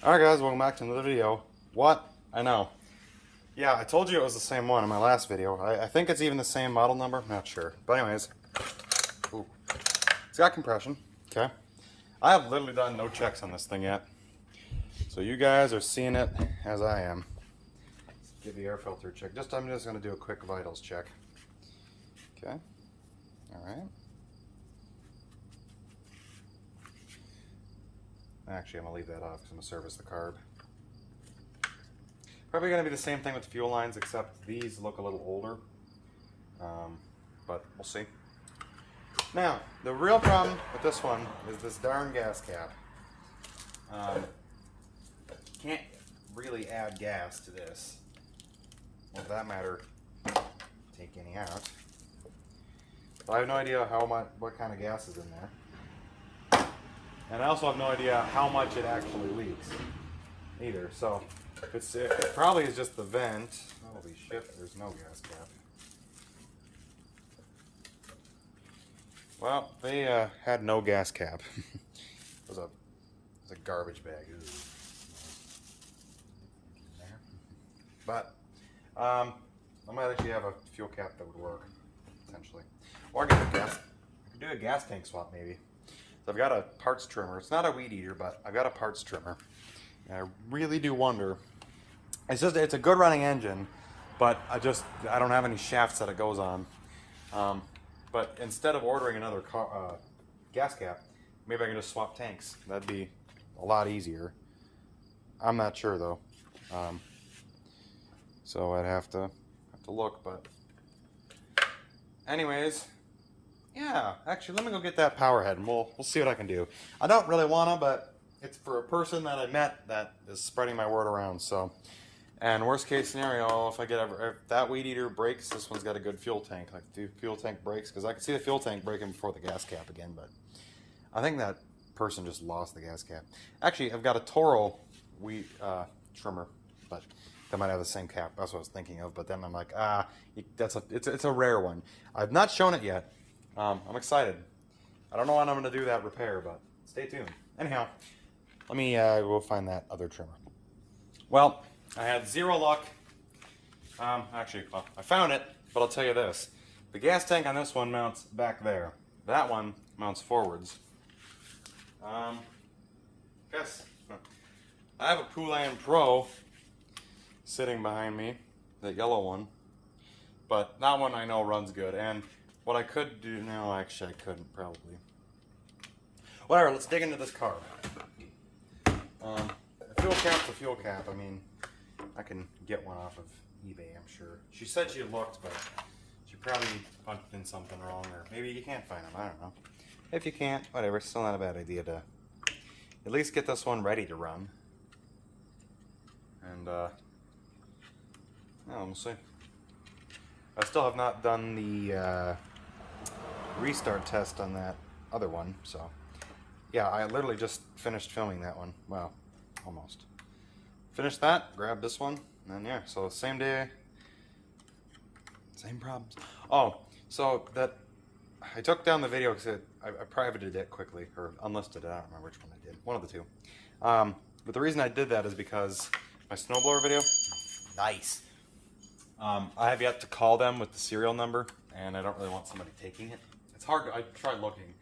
Alright guys, welcome back to another video. What? I know. Yeah, I told you it was the same one in my last video. I think it's even the same model number. I'm not sure. But anyways. Ooh. It's got compression. Okay. I have literally done no checks on this thing yet. So you guys are seeing it as I am. Let's give the air filter a check. I'm just going to do a quick vitals check. Okay. Alright. Actually, I'm going to leave that off because I'm going to service the carb. Probably going to be the same thing with the fuel lines, except these look a little older. But we'll see. Now, the real problem with this one is this darn gas cap. Can't really add gas to this. Well, for that matter, take any out. But I have no idea what kind of gas is in there. And I also have no idea how much it actually leaks either. So it probably is just the vent. Holy shit, there's no gas cap. Well, they had no gas cap. It was a garbage bag. But I might actually have a fuel cap that would work potentially. Or I could do a gas tank swap maybe. So I've got a parts trimmer. It's not a weed eater, but I've got a parts trimmer. And I really do wonder. It's a good running engine, but I don't have any shafts that it goes on. But instead of ordering another gas cap, maybe I can just swap tanks. That'd be a lot easier. I'm not sure though. So I'd have to look. But anyways. Yeah, actually, let me go get that power head, and we'll see what I can do. I don't really wanna, but it's for a person that I met that is spreading my word around. So, and worst case scenario, if that weed eater breaks, this one's got a good fuel tank. Like the fuel tank breaks, because I can see the fuel tank breaking before the gas cap again. But I think that person just lost the gas cap. Actually, I've got a Toro weed trimmer, but that might have the same cap. That's what I was thinking of. But then I'm like, it's a rare one. I've not shown it yet. I'm excited. I don't know when I'm going to do that repair, but stay tuned. Anyhow, let me go find that other trimmer. Well, I had zero luck. Actually, well, I found it, but I'll tell you this. The gas tank on this one mounts back there. That one mounts forwards. Guess I have a Poulan Pro sitting behind me, the yellow one, but that one I know runs good. And what I could do now, actually I couldn't probably. Whatever, let's dig into this carb. A fuel cap's a fuel cap. I mean, I can get one off of eBay, I'm sure. She said she looked, but she probably punched in something wrong, or maybe you can't find them, I don't know. If you can't, whatever, still not a bad idea to at least get this one ready to run. And, we'll see. I still have not done the restart test on that other one, so yeah, I literally just finished filming that one. Well, almost finished that, grabbed this one, and then yeah, so same day, same problems. Oh, so that I took down the video because I privated it quickly, or unlisted it. I don't remember which one I did, one of the two. But the reason I did that is because my snowblower video, nice. I have yet to call them with the serial number, and I don't really want somebody taking it. It's hard. I tried looking.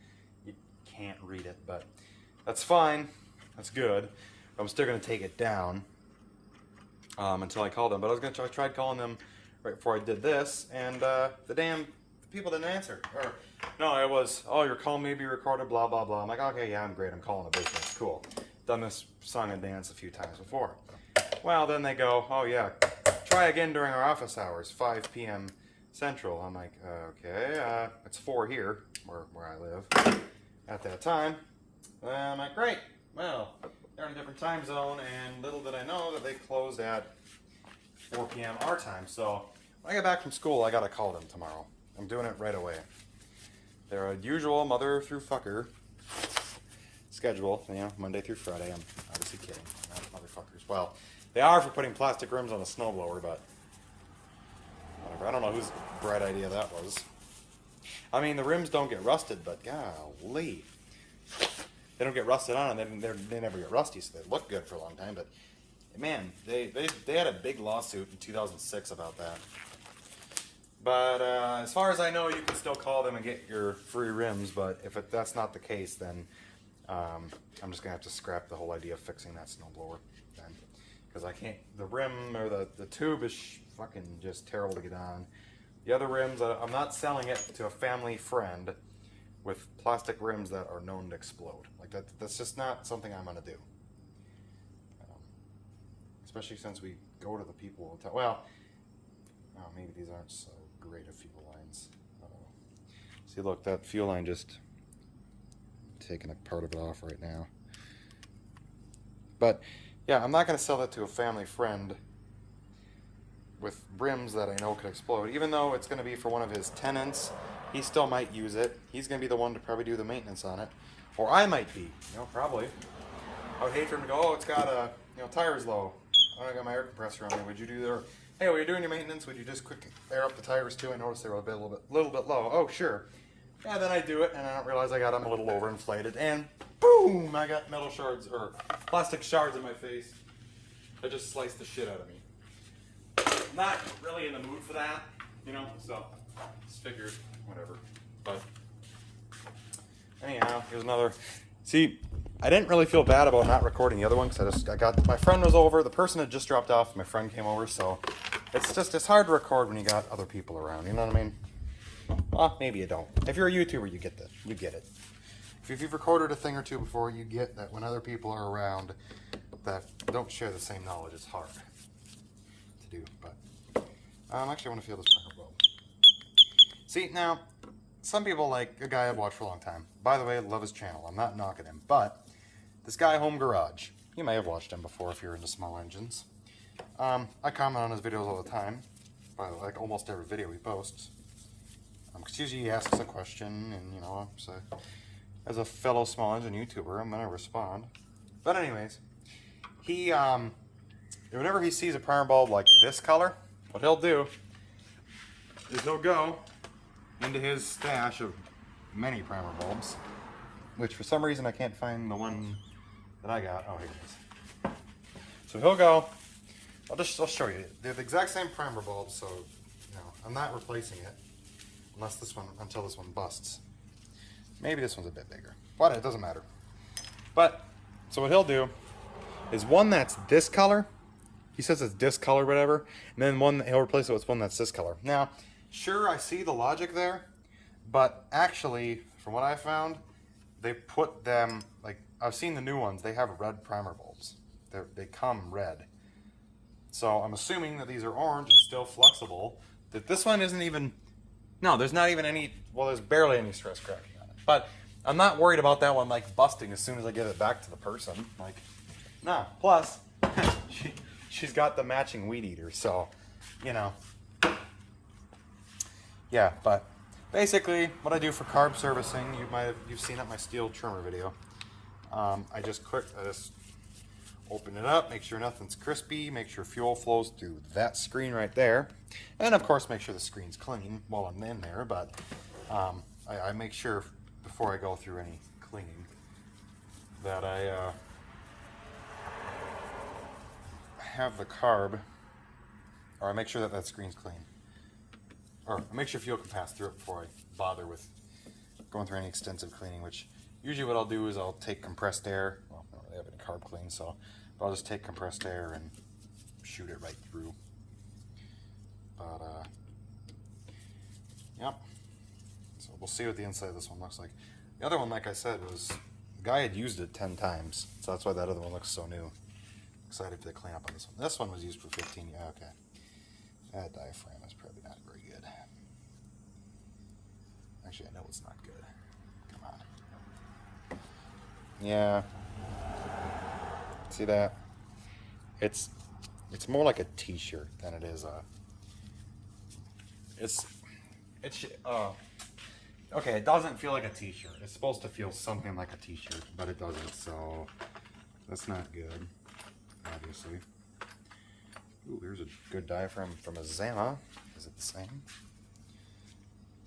You can't read it, but that's fine. That's good. I'm still going to take it down until I call them. But I tried calling them right before I did this, and the people didn't answer. Or no, it was, oh, your call may be recorded, blah, blah, blah. I'm like, okay, yeah, I'm great. I'm calling a business. Cool. Done this song and dance a few times before. Well, then they go, oh, yeah, try again during our office hours, 5 p.m. Central. I'm like, okay, it's 4 here, where I live, at that time. I'm like, great, well, they're in a different time zone, and little did I know that they closed at 4 p.m. our time. So when I get back from school, I gotta call them tomorrow. I'm doing it right away. They're a usual mother through fucker schedule, you know, Monday through Friday. I'm obviously kidding, not motherfuckers. Well, they are for putting plastic rims on a snowblower, but whatever. I don't know whose bright idea that was. I mean, the rims don't get rusted, but golly. they don't get rusted on, and they never get rusty, so they look good for a long time. But man, they had a big lawsuit in 2006 about that. But as far as I know, you can still call them and get your free rims. But if that's not the case, then I'm just gonna have to scrap the whole idea of fixing that snowblower then, because I can't. The rim or the tube is fucking just terrible to get on. The other rims, I'm not selling it to a family friend with plastic rims that are known to explode. Like that's just not something I'm gonna do. Especially since we go to the people all the time. Well, oh, maybe these aren't so great of fuel lines. See, look, that fuel line just taking a part of it off right now. But yeah, I'm not going to sell that to a family friend with rims that I know could explode. Even though it's going to be for one of his tenants, he still might use it. He's going to be the one to probably do the maintenance on it. Or I might be, you know, probably. I would hate for him to go, oh, it's got a, you know, tire's low. I got my air compressor on me. Would you do the, hey, when you're doing your maintenance, would you just quick air up the tires too? I noticed they were a little bit low. Oh, sure. Yeah, then I do it, and I don't realize I got them a little overinflated, and boom, I got metal shards, or plastic shards in my face. That just sliced the shit out of me. I'm not really in the mood for that, you know, so just figured, whatever. But anyhow, here's another. See, I didn't really feel bad about not recording the other one, because my friend was over, the person had just dropped off, my friend came over, so it's hard to record when you got other people around, you know what I mean? Well, maybe you don't. If you're a YouTuber, you get it. If you've recorded a thing or two before, you get that when other people are around that don't share the same knowledge, it's hard to do. But actually, I want to feel this primer bulb. See, now, some people, like a guy I've watched for a long time. By the way, I love his channel. I'm not knocking him, but this guy, Home Garage, you may have watched him before if you're into small engines. I comment on his videos all the time. By the way, like almost every video he posts. Because usually he asks a question, and you know, so as a fellow small engine YouTuber, I'm gonna respond. But anyways, he whenever he sees a primer bulb like this color, what he'll do is he'll go into his stash of many primer bulbs, which for some reason I can't find the one that I got. Oh, here it is. So he'll go. I'll show you. They're the exact same primer bulb, so you know I'm not replacing it. Until this one busts. Maybe this one's a bit bigger, but it doesn't matter. But, so what he'll do is one that's this color, he says it's this color, whatever, and then he'll replace it with one that's this color. Now, sure, I see the logic there, but actually, from what I found, they put them, like, I've seen the new ones, they have red primer bulbs. They come red. So I'm assuming that these are orange and still flexible, that this one isn't even. No, there's not even any, well, there's barely any stress cracking on it. But I'm not worried about that one, like, busting as soon as I get it back to the person. Like, nah. Plus, she's got the matching weed eater, so, you know. Yeah, but basically, what I do for carb servicing, you've seen it in my steel trimmer video. I just open it up, make sure nothing's crispy, make sure fuel flows through that screen right there, and of course make sure the screen's clean while I'm in there, but I make sure before I go through any cleaning that I have the carb, or I make sure that screen's clean, or I make sure fuel can pass through it before I bother with going through any extensive cleaning, which usually what I'll do is I'll take compressed air. Well, I don't really have any carb clean, so I'll just take compressed air and shoot it right through. But, yep. So we'll see what the inside of this one looks like. The other one, like I said, the guy had used it 10 times, so that's why that other one looks so new. Excited for the cleanup on this one. This one was used for 15 years. Okay. That diaphragm is probably not very good. Actually, I know it's not good. Come on. Yeah. See that? It's more like a t-shirt than it is a. Okay, it doesn't feel like a t-shirt. It's supposed to feel something like a t-shirt, but it doesn't, so that's not good, obviously. Ooh, here's a good diaphragm from a Zama. Is it the same?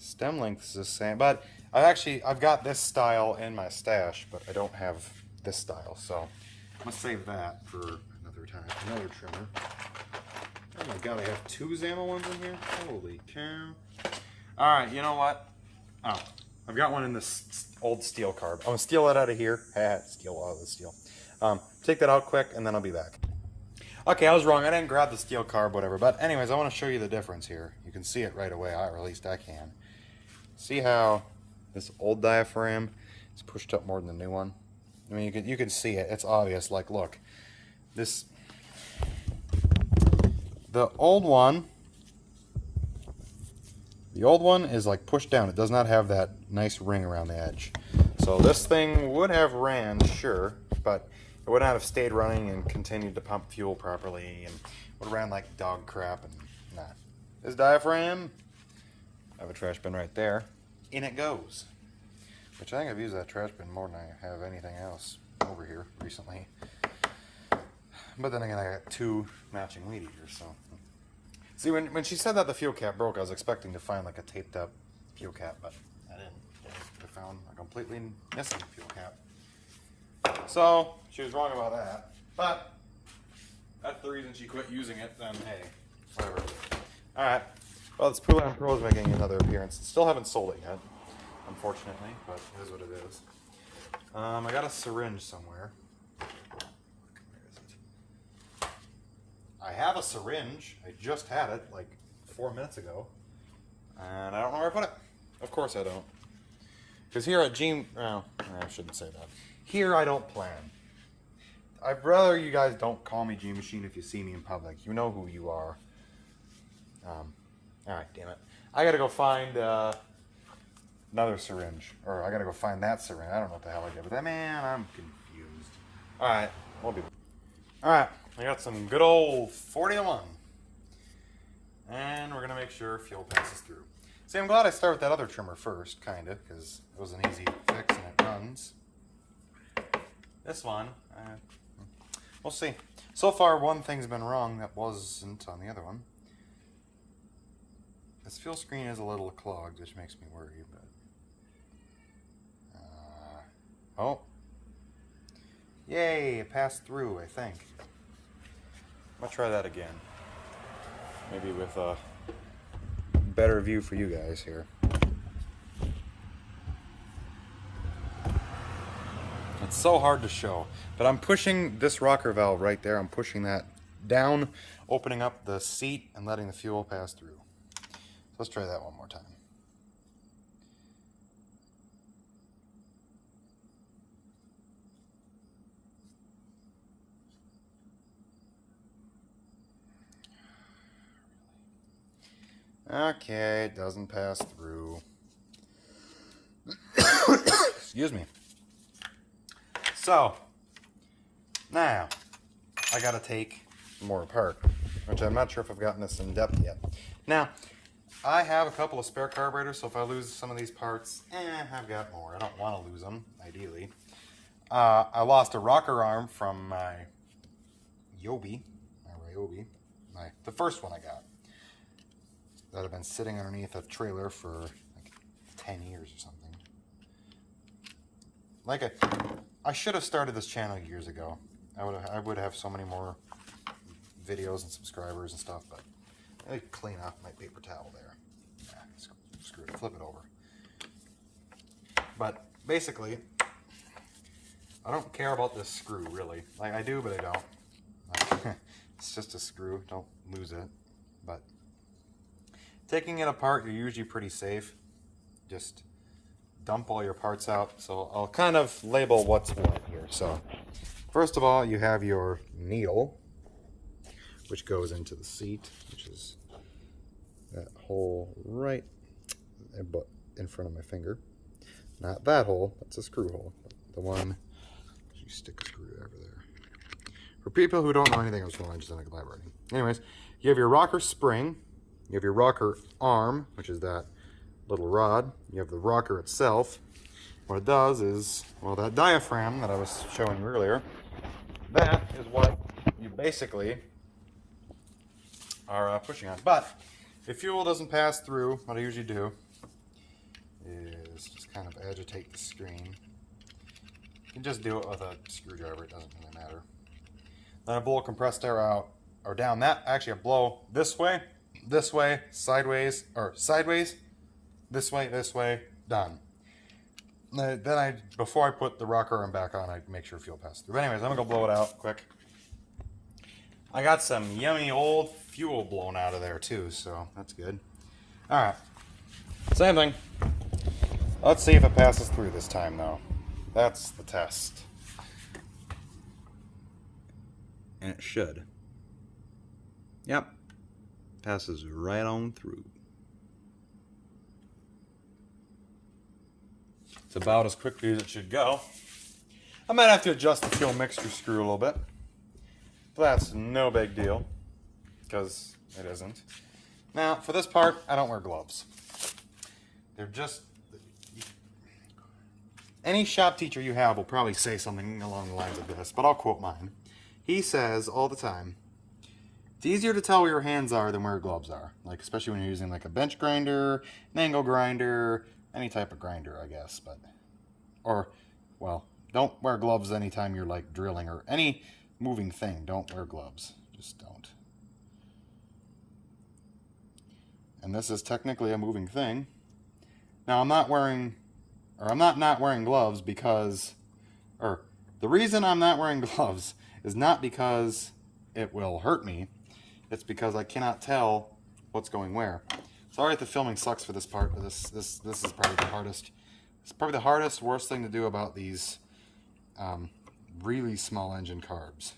Stem length is the same, but I've got this style in my stash, but I don't have this style, so I'm gonna save that for another time. Another trimmer. Oh my god, I have 2 Zama ones in here? Holy cow. Alright, you know what? Oh, I've got one in this old steel carb. I'm gonna steal it out of here. Steal out of the steel. Take that out quick, and then I'll be back. Okay, I was wrong. I didn't grab the steel carb, whatever. But anyways, I want to show you the difference here. You can see it right away, or at least I can. See how this old diaphragm is pushed up more than the new one? I mean, you can see it. It's obvious. Like, look, the old one is like pushed down. It does not have that nice ring around the edge. So this thing would have ran, sure, but it would not have stayed running and continued to pump fuel properly, and would have ran like dog crap. And nah, this diaphragm, I have a trash bin right there. In it goes. Which I think I've used that trash bin more than I have anything else over here recently. But then again, I got 2 matching weed eaters, so. See, when she said that the fuel cap broke, I was expecting to find like a taped up fuel cap, but I didn't. I found a completely missing fuel cap. So, she was wrong about that. But, that's the reason she quit using it, then hey, whatever. Alright, well, this Poulan Pro is making another appearance. Still haven't sold it yet, unfortunately, but it is what it is. I got a syringe somewhere. Where is it? I have a syringe. I just had it, like, 4 minutes ago. And I don't know where I put it. Of course I don't. Because here at well, I shouldn't say that. Here I don't plan. I'd rather you guys don't call me G Machine if you see me in public. You know who you are. Alright, damn it. I gotta go find another syringe. Or I gotta go find that syringe. I don't know what the hell I did with that. Man, I'm confused. Alright, we'll be back. Alright, I got some good old 40-1. And we're gonna make sure fuel passes through. See, I'm glad I started with that other trimmer first, kinda, because it was an easy fix and it runs. This one, we'll see. So far, one thing's been wrong that wasn't on the other one. This fuel screen is a little clogged, which makes me worry, but... oh. Yay, it passed through, I think. I'll try that again. Maybe with a better view for you guys here. It's so hard to show, but I'm pushing this rocker valve right there. I'm pushing that down, opening up the seat and letting the fuel pass through. So let's try that one more time. Okay, it doesn't pass through. Excuse me. So, now, I gotta take more apart, which I'm not sure if I've gotten this in depth yet. Now, I have a couple of spare carburetors, so if I lose some of these parts, I've got more. I don't want to lose them, ideally. I lost a rocker arm from my Ryobi, the first one I got. That had been sitting underneath a trailer for like 10 years or something. I should have started this channel years ago. I would have so many more videos and subscribers and stuff, but I clean off my paper towel there. Screw it, flip it over. But basically, I don't care about this screw really. Like I do, but I don't. It's just a screw. Don't lose it. But taking it apart, you're usually pretty safe. Just dump all your parts out. So I'll kind of label what's what here. So first of all, you have your needle, which goes into the seat, which is that hole right in front of my finger. Not that hole, that's a screw hole. The one, you stick a screwdriver there. For people who don't know anything else, I'm just elaborating. Anyways, you have your rocker spring, you have your rocker arm, which is that little rod. You have the rocker itself. What it does is, well, that diaphragm that I was showing you earlier, that is what you basically are pushing on. But if fuel doesn't pass through, what I usually do is just kind of agitate the screen. You can just do it with a screwdriver, it doesn't really matter. Then I blow compressed air out, or down that, actually I blow this way, sideways, or sideways, this way, done. Then before I put the rocker arm back on, I make sure fuel passes through. But anyways, I'm gonna go blow it out quick. I got some yummy old fuel blown out of there too, so that's good. All right, same thing. Let's see if it passes through this time though. That's the test. And it should. Yep, passes right on through. It's about as quickly as it should go. I might have to adjust the fuel mixture screw a little bit. But that's no big deal, because it isn't. Now, for this part, I don't wear gloves. They're just... Any shop teacher you have will probably say something along the lines of this, but I'll quote mine. He says all the time, it's easier to tell where your hands are than where your gloves are. Like, especially when you're using like a bench grinder, an angle grinder, any type of grinder, I guess. But, or, well, don't wear gloves anytime you're like drilling or any moving thing. Don't wear gloves. Just don't. And this is technically a moving thing. Now I'm not wearing gloves because, or the reason I'm not wearing gloves is not because it will hurt me. It's because I cannot tell what's going where. Sorry if the filming sucks for this part, but this is probably the hardest. It's probably the hardest, worst thing to do about these really small engine carbs.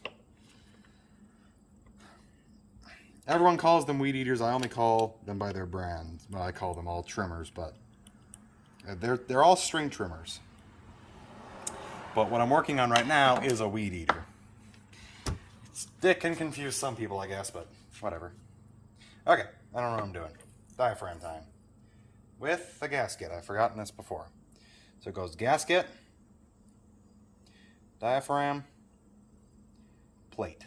Everyone calls them weed eaters. I only call them by their brand. Well, I call them all trimmers, but they're all string trimmers. But what I'm working on right now is a weed eater. It can confuse some people, I guess, but whatever. Okay, I don't know what I'm doing. Diaphragm time. With the gasket. I've forgotten this before. So it goes gasket, diaphragm, plate.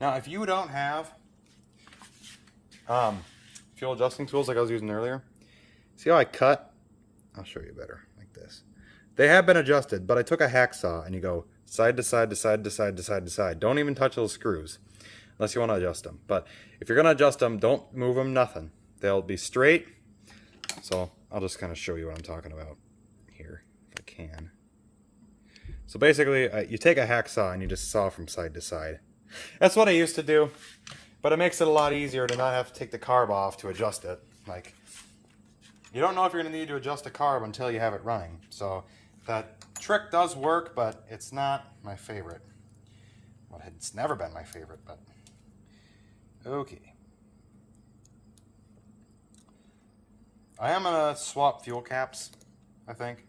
Now, if you don't have fuel adjusting tools like I was using earlier, see how I cut? I'll show you better, like this. They have been adjusted, but I took a hacksaw and you go side to side to side to side to side to side. Don't even touch those screws unless you want to adjust them. But if you're going to adjust them, don't move them, nothing. They'll be straight. So I'll just kind of show you what I'm talking about here, if I can. So basically, you take a hacksaw and you just saw from side to side. That's what I used to do, but it makes it a lot easier to not have to take the carb off to adjust it. Like, you don't know if you're going to need to adjust a carb until you have it running. So that trick does work, but it's not my favorite. Well, it's never been my favorite, but okay. I am going to swap fuel caps, I think.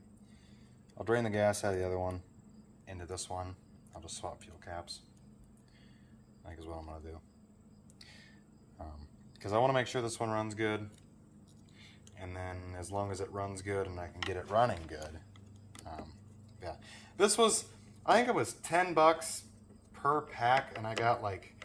I'll drain the gas out of the other one into this one. I'll just swap fuel caps. I think is what I'm going to do. Because I want to make sure this one runs good. And then as long as it runs good and I can get it running good. Yeah. This was, I think it was $10 per pack, and I got like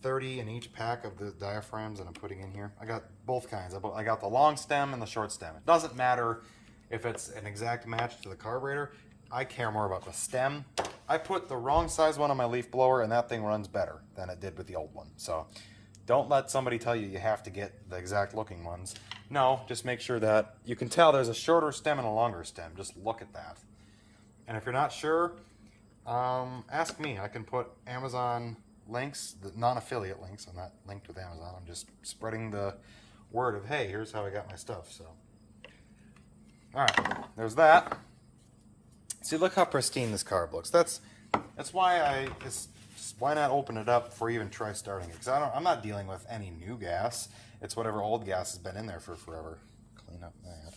30 in each pack of the diaphragms that I'm putting in here. I got both kinds. I got the long stem and the short stem. It doesn't matter if it's an exact match to the carburetor. I care more about the stem. I put the wrong size one on my leaf blower, and that thing runs better than it did with the old one. So don't let somebody tell you you have to get the exact looking ones. No, just make sure that you can tell there's a shorter stem and a longer stem. Just look at that. And if you're not sure, ask me. I can put Amazon links, the non-affiliate links. I'm not linked with Amazon. I'm just spreading the word of, hey, here's how I got my stuff. So, all right, there's that. See, look how pristine this carb looks. That's why why not open it up before you even try starting it? Because I'm not dealing with any new gas. It's whatever old gas has been in there for forever. Clean up that.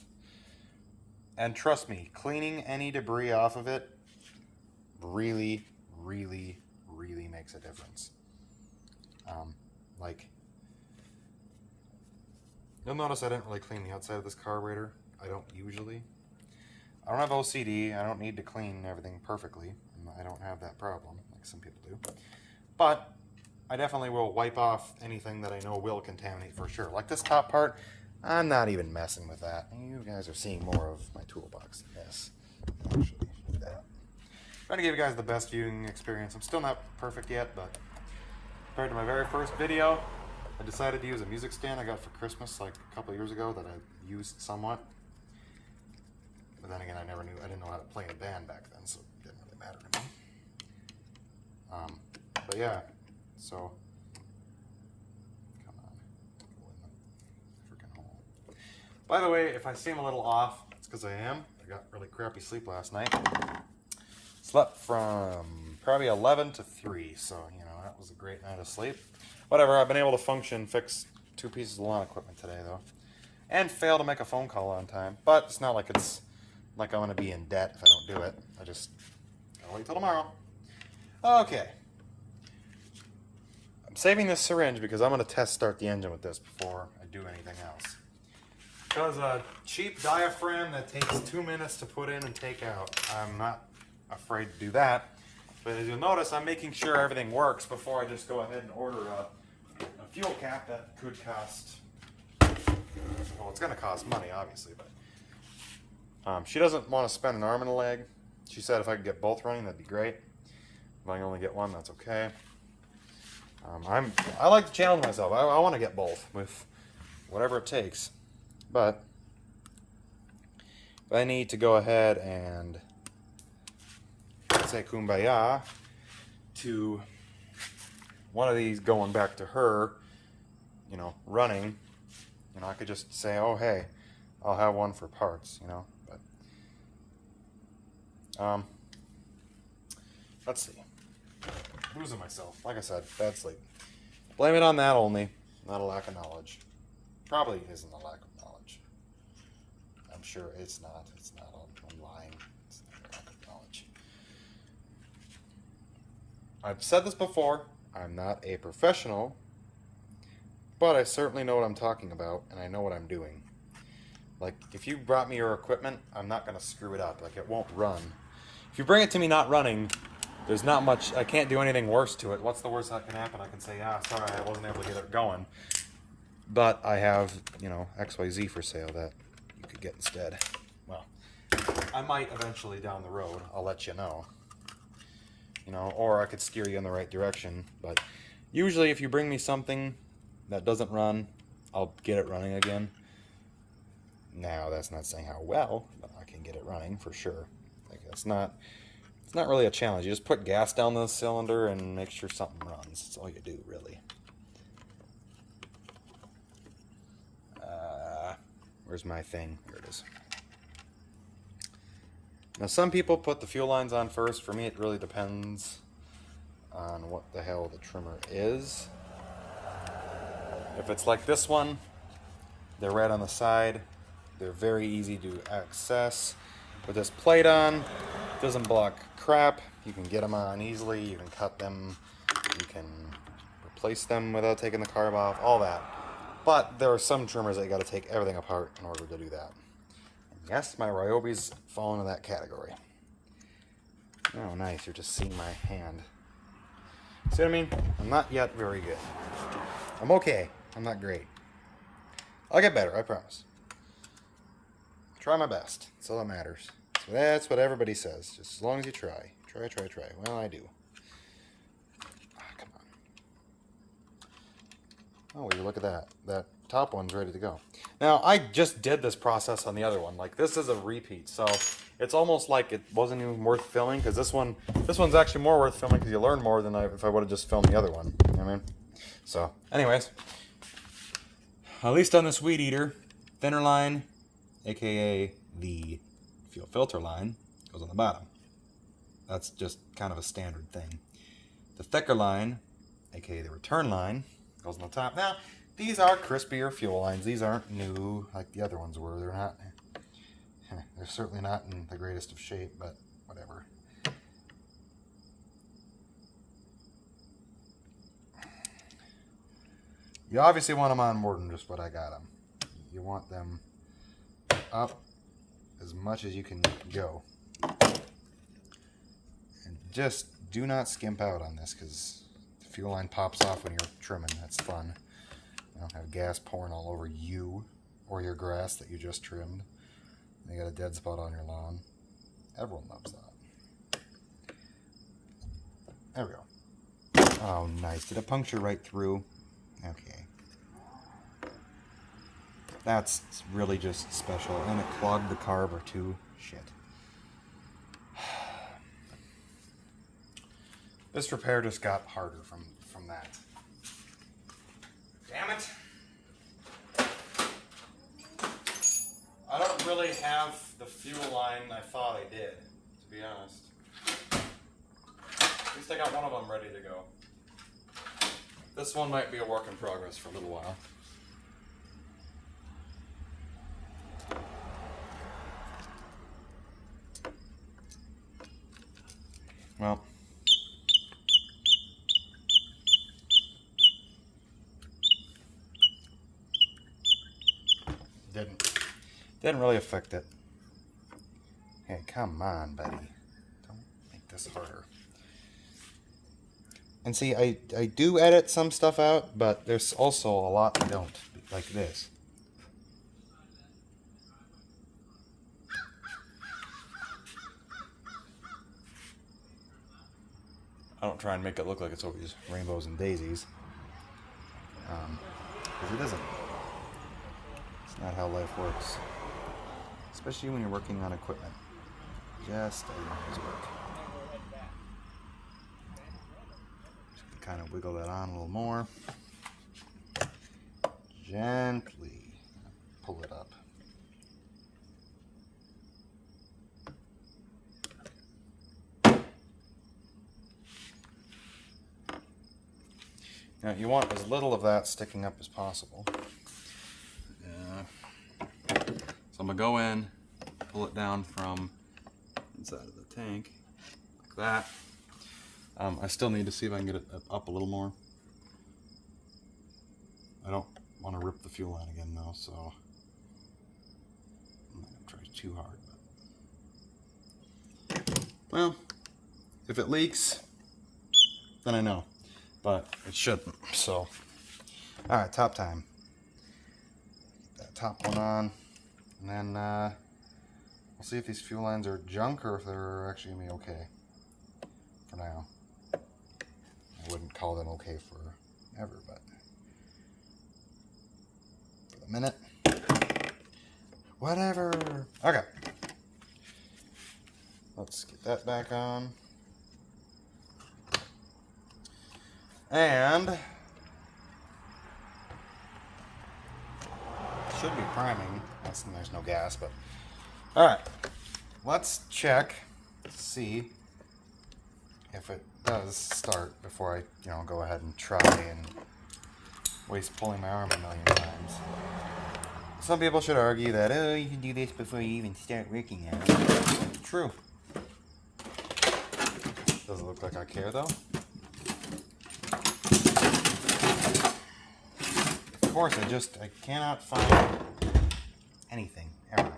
And trust me, cleaning any debris off of it really, really, really makes a difference. Like, you'll notice I didn't really clean the outside of this carburetor. I don't usually. I don't have OCD. I don't need to clean everything perfectly. I don't have that problem like some people do. But I definitely will wipe off anything that I know will contaminate for sure. Like this top part, I'm not even messing with that. You guys are seeing more of my toolbox than this. Actually, that. Trying to give you guys the best viewing experience. I'm still not perfect yet, but compared to my very first video, I decided to use a music stand I got for Christmas like a couple of years ago that I used somewhat. But then again, I didn't know how to play in a band back then, so it didn't really matter to me. But yeah, so come on, go in the freaking hole. By the way, if I seem a little off, it's because I am. I got really crappy sleep last night. Slept from probably 11 to 3, so you know that was a great night of sleep. Whatever, I've been able to fix 2 pieces of lawn equipment today though, and fail to make a phone call on time. But it's not like I'm gonna be in debt if I don't do it. I just gotta wait till tomorrow. Okay. I'm saving this syringe because I'm going to start the engine with this before I do anything else. Because a cheap diaphragm that takes 2 minutes to put in and take out, I'm not afraid to do that. But as you'll notice, I'm making sure everything works before I just go ahead and order a fuel cap that could cost, well, it's going to cost money, obviously, but she doesn't want to spend an arm and a leg. She said if I could get both running, that'd be great. If I can only get one, that's okay. I like to challenge myself. I want to get both with whatever it takes. But if I need to go ahead and say kumbaya to one of these going back to her, you know, running, you know, I could just say, oh, hey, I'll have one for parts, you know. But let's see. Losing myself. Like I said, bad sleep. Blame it on that only, not a lack of knowledge. Probably isn't a lack of knowledge. I'm sure it's not. It's not. I'm lying. It's not a lack of knowledge. I've said this before. I'm not a professional, but I certainly know what I'm talking about, and I know what I'm doing. Like, if you brought me your equipment, I'm not going to screw it up. Like, it won't run. If you bring it to me not running, there's not much, I can't do anything worse to it. What's the worst that can happen? I can say, yeah, sorry, I wasn't able to get it going. But I have, you know, XYZ for sale that you could get instead. Well, I might eventually down the road. I'll let you know. You know, or I could steer you in the right direction. But usually if you bring me something that doesn't run, I'll get it running again. Now, that's not saying how well, but I can get it running for sure. Like, it's not really a challenge. You just put gas down the cylinder and make sure something runs. That's all you do, really. Where's my thing? Here it is. Now, some people put the fuel lines on first. For me, it really depends on what the hell the trimmer is. If it's like this one, they're right on the side. They're very easy to access. With this plate on, it doesn't block crap. You can get them on easily. You can cut them. You can replace them without taking the carb off. All that. But there are some trimmers that you got to take everything apart in order to do that. And yes, my Ryobi's fall into that category. Oh, nice. You're just seeing my hand. See what I mean? I'm not yet very good. I'm okay. I'm not great. I'll get better, I promise. Try my best. That's all that matters. So that's what everybody says. Just as long as you try. Try. Well, I do. Come on. Oh, will you look at that. That top one's ready to go. Now, I just did this process on the other one. Like, this is a repeat. So it's almost like it wasn't even worth filming, because this one's actually more worth filming because you learn more than if I would have just filmed the other one. You know what I mean? So, anyways. At least on this weed eater, thinner line, aka the fuel filter line, goes on the bottom. That's just kind of a standard thing. The thicker line, aka the return line, goes on the top. Now, these are crispier fuel lines. These aren't new like the other ones were. They're not. They're certainly not in the greatest of shape, but whatever. You obviously want them on more than just what I got them. You want them up as much as you can go. And just do not skimp out on this, because the fuel line pops off when you're trimming. That's fun. You don't have gas pouring all over you or your grass that you just trimmed. And you got a dead spot on your lawn. Everyone loves that. There we go. Oh, nice. Did it puncture right through? Okay. That's really just special. And it clogged the carb too. Shit. This repair just got harder from that. Damn it. I don't really have the fuel line I thought I did, to be honest. At least I got one of them ready to go. This one might be a work in progress for a little while. Well, didn't really affect it. Hey, come on, buddy. Don't make this harder. And see, I do edit some stuff out, but there's also a lot I don't, like this. I don't try and make it look like it's always rainbows and daisies. Because it isn't. It's not how life works. Especially when you're working on equipment. Just doesn't always work. Just kind of wiggle that on a little more. Gently pull it up. Now you want as little of that sticking up as possible. So I'm going to go in, pull it down from inside of the tank, like that. I still need to see if I can get it up a little more. I don't want to rip the fuel line again though, so I'm not going to try too hard. But well, if it leaks, then I know. But it shouldn't, so. Alright, top time. Get that top one on. And then we'll see if these fuel lines are junk or if they're actually going to be okay for now. I wouldn't call them okay forever, but for the minute, whatever. Okay. Let's get that back on. And should be priming. There's no gas, but all right. Let's check, see if it does start before I, go ahead and try and waste pulling my arm a million times. Some people should argue that you can do this before you even start working on it. True. Doesn't look like I care though. Of course, I cannot find anything ever.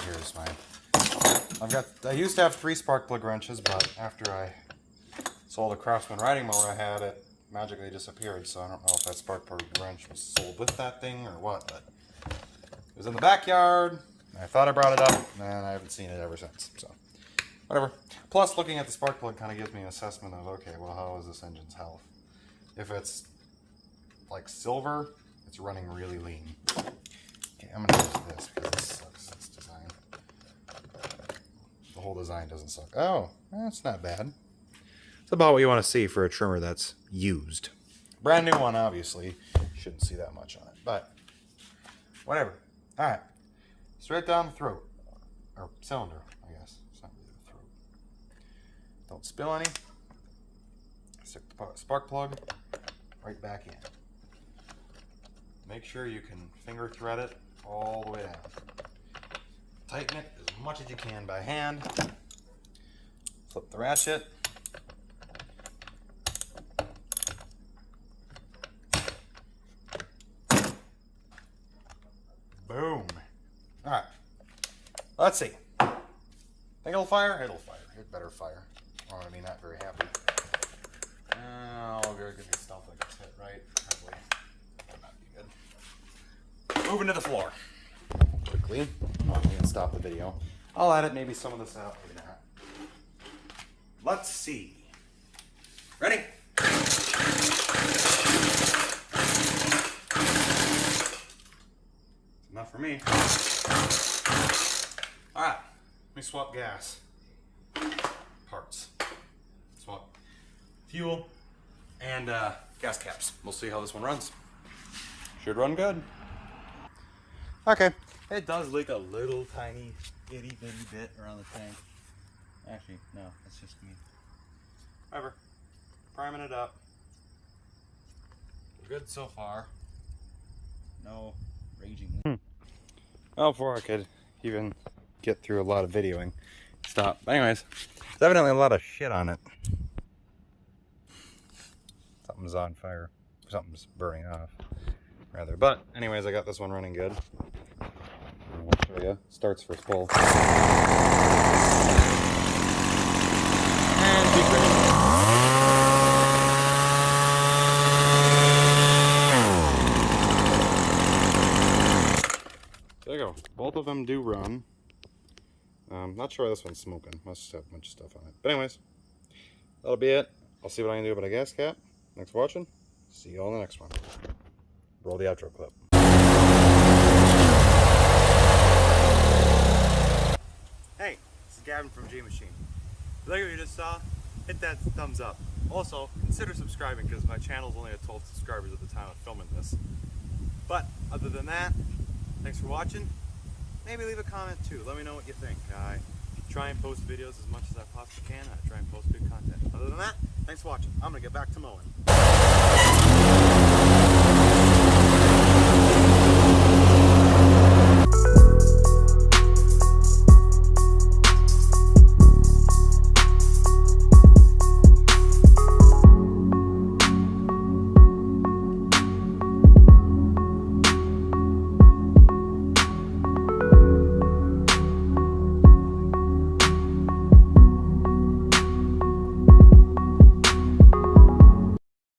Here's my. I used to have 3 spark plug wrenches, but after I sold a Craftsman riding mower I had, it magically disappeared. So I don't know if that spark plug wrench was sold with that thing or what, but it was in the backyard. I thought I brought it up, and I haven't seen it ever since. So whatever. Plus, looking at the spark plug kind of gives me an assessment of, okay, well, how is this engine's health? If it's like silver, it's running really lean. Okay, I'm gonna use this because this sucks, this design. The whole design doesn't suck. Oh, that's not bad. It's about what you want to see for a trimmer that's used. Brand new one, obviously. Shouldn't see that much on it, but whatever. All right, straight down the throat, or cylinder, I guess. It's not really the throat. Don't spill any. Stick the spark plug right back in. Make sure you can finger thread it all the way down. Tighten it as much as you can by hand. Flip the ratchet. Boom. Alright. Let's see. Think it'll fire? It'll fire. It better fire. Or I mean, not very happy. Oh, very good stuff like it's hit right. Probably. That would not be good. moving to the floor. Quickly. I'm gonna stop the video. I'll edit maybe some of this out, maybe not. Let's see. Ready? Enough for me. Alright, let me swap gas. Parts. Swap fuel and gas caps. We'll see how this one runs. Should run good. Okay. It does leak a little tiny itty bitty bit around the tank. Actually, no, that's just me. Whatever. Priming it up. We're good so far. No raging. Well, before I could even get through a lot of videoing, stop. But anyways, there's evidently a lot of shit on it. Something's on fire. Something's burning off, rather. But anyways, I got this one running good. I'll show you. Starts first pull. And keep going. There you go. Both of them do run. Not sure why this one's smoking. Must have a bunch of stuff on it. But anyways, that'll be it. I'll see what I can do about a gas cap. Thanks for watching. See you all in the next one. Roll the outro clip. Hey, this is Gavin from G Machine. If you like what you just saw, hit that thumbs up. Also, consider subscribing because my channel's only at 12 subscribers at the time of filming this. But other than that, thanks for watching. Maybe leave a comment too. Let me know what you think. I try and post videos as much as I possibly can. I try and post good content. Other than that, thanks for watching. I'm gonna get back to mowing.